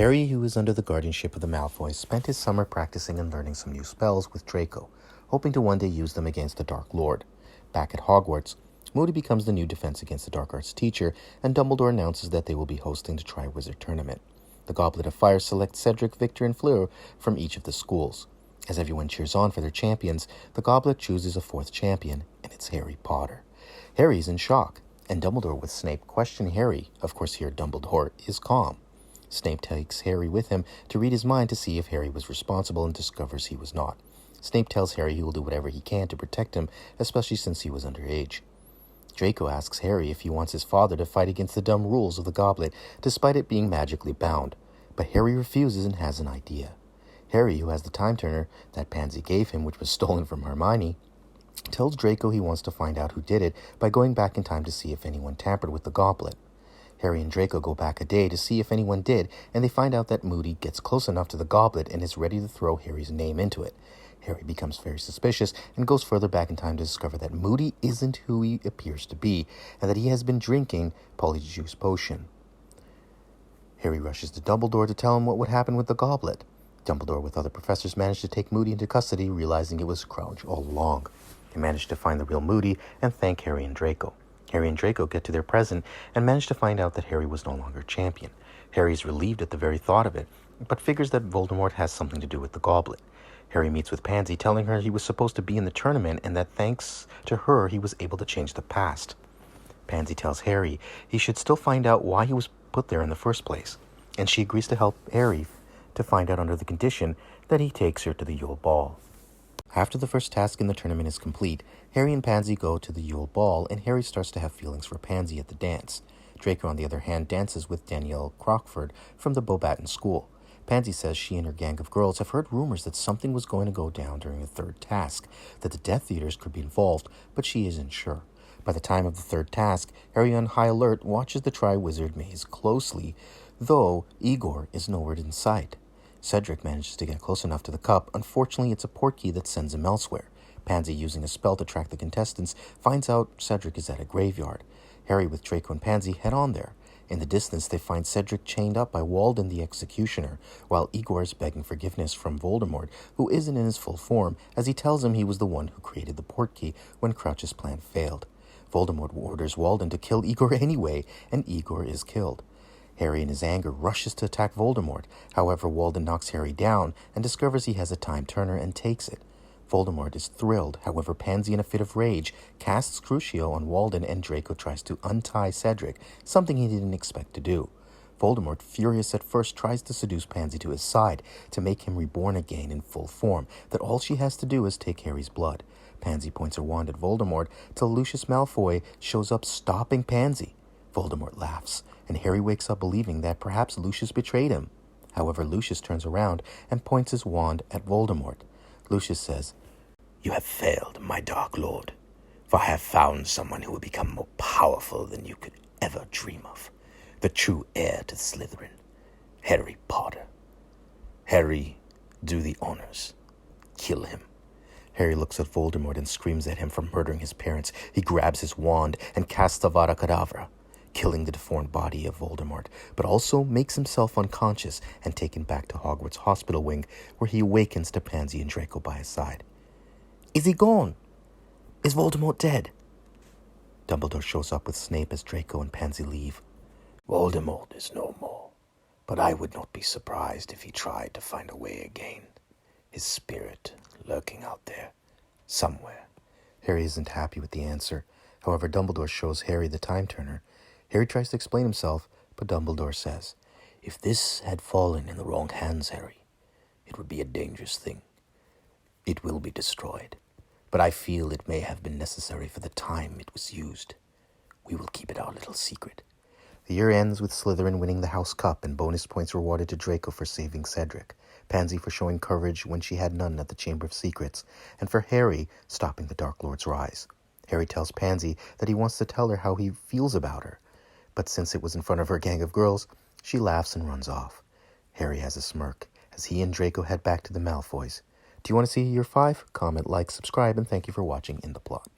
Harry, who is under the guardianship of the Malfoys, spent his summer practicing and learning some new spells with Draco, hoping to one day use them against the Dark Lord. Back at Hogwarts, Moody becomes the new Defense Against the Dark Arts teacher, and Dumbledore announces that they will be hosting the Triwizard Tournament. The Goblet of Fire selects Cedric, Victor, and Fleur from each of the schools. As everyone cheers on for their champions, the Goblet chooses a fourth champion, and it's Harry Potter. Harry's in shock, and Dumbledore with Snape question Harry. Of course, here Dumbledore is calm. Snape takes Harry with him to read his mind to see if Harry was responsible and discovers he was not. Snape tells Harry he will do whatever he can to protect him, especially since he was underage. Draco asks Harry if he wants his father to fight against the dumb rules of the Goblet, despite it being magically bound. But Harry refuses and has an idea. Harry, who has the time turner that Pansy gave him, which was stolen from Hermione, tells Draco he wants to find out who did it by going back in time to see if anyone tampered with the Goblet. Harry and Draco go back a day to see if anyone did, and they find out that Moody gets close enough to the Goblet and is ready to throw Harry's name into it. Harry becomes very suspicious and goes further back in time to discover that Moody isn't who he appears to be, and that he has been drinking Polyjuice Potion. Harry rushes to Dumbledore to tell him what would happen with the Goblet. Dumbledore with other professors managed to take Moody into custody, realizing it was Crouch all along. They managed to find the real Moody and thank Harry and Draco. Harry and Draco get to their present and manage to find out that Harry was no longer champion. Harry is relieved at the very thought of it, but figures that Voldemort has something to do with the Goblet. Harry meets with Pansy, telling her he was supposed to be in the tournament and that thanks to her he was able to change the past. Pansy tells Harry he should still find out why he was put there in the first place, and she agrees to help Harry to find out under the condition that he takes her to the Yule Ball. After the first task in the tournament is complete, Harry and Pansy go to the Yule Ball, and Harry starts to have feelings for Pansy at the dance. Draco, on the other hand, dances with Danielle Crockford from the Beauxbaton School. Pansy says she and her gang of girls have heard rumors that something was going to go down during the third task, that the Death Eaters could be involved, but she isn't sure. By the time of the third task, Harry, on high alert, watches the Triwizard Maze closely, though Igor is nowhere in sight. Cedric manages to get close enough to the cup. Unfortunately, it's a portkey that sends him elsewhere. Pansy, using a spell to track the contestants, finds out Cedric is at a graveyard. Harry, with Draco and Pansy, head on there. In the distance, they find Cedric chained up by Walden the Executioner, while Igor is begging forgiveness from Voldermort, who isn't in his full form, as he tells him he was the one who created the portkey when Crouch's plan failed. Voldemort orders Walden to kill Igor anyway, and Igor is killed. Harry, in his anger, rushes to attack Voldemort. However, Walden knocks Harry down and discovers he has a time turner and takes it. Voldemort is thrilled. However, Pansy, in a fit of rage, casts Crucio on Walden, and Draco tries to untie Cedric, something he didn't expect to do. Voldemort, furious at first, tries to seduce Pansy to his side to make him reborn again in full form, that all she has to do is take Harry's blood. Pansy points her wand at Voldemort till Lucius Malfoy shows up, stopping Pansy. Voldemort laughs, and Harry wakes up believing that perhaps Lucius betrayed him. However, Lucius turns around and points his wand at Voldemort. Lucius says, "You have failed, my Dark Lord, for I have found someone who will become more powerful than you could ever dream of. The true heir to Slytherin, Harry Potter. Harry, do the honors. Kill him." Harry looks at Voldemort and screams at him for murdering his parents. He grabs his wand and casts Avada Kedavra, killing the deformed body of Voldemort, but also makes himself unconscious and taken back to Hogwarts Hospital Wing, where he awakens to Pansy and Draco by his side. "Is he gone? Is Voldemort dead?" Dumbledore shows up with Snape as Draco and Pansy leave. "Voldemort is no more, but I would not be surprised if he tried to find a way again. His spirit lurking out there, somewhere." Harry isn't happy with the answer. However, Dumbledore shows Harry the time turner. Harry tries to explain himself, but Dumbledore says, "If this had fallen in the wrong hands, Harry, it would be a dangerous thing. It will be destroyed, but I feel it may have been necessary for the time it was used. We will keep it our little secret." The year ends with Slytherin winning the House Cup and bonus points rewarded to Draco for saving Cedric, Pansy for showing courage when she had none at the Chamber of Secrets, and for Harry stopping the Dark Lord's rise. Harry tells Pansy that he wants to tell her how he feels about her, but since it was in front of her gang of girls, she laughs and runs off. Harry has a smirk as he and Draco head back to the Malfoys. Do you want to see year 5? Comment, like, subscribe, and thank you for watching In the Plot.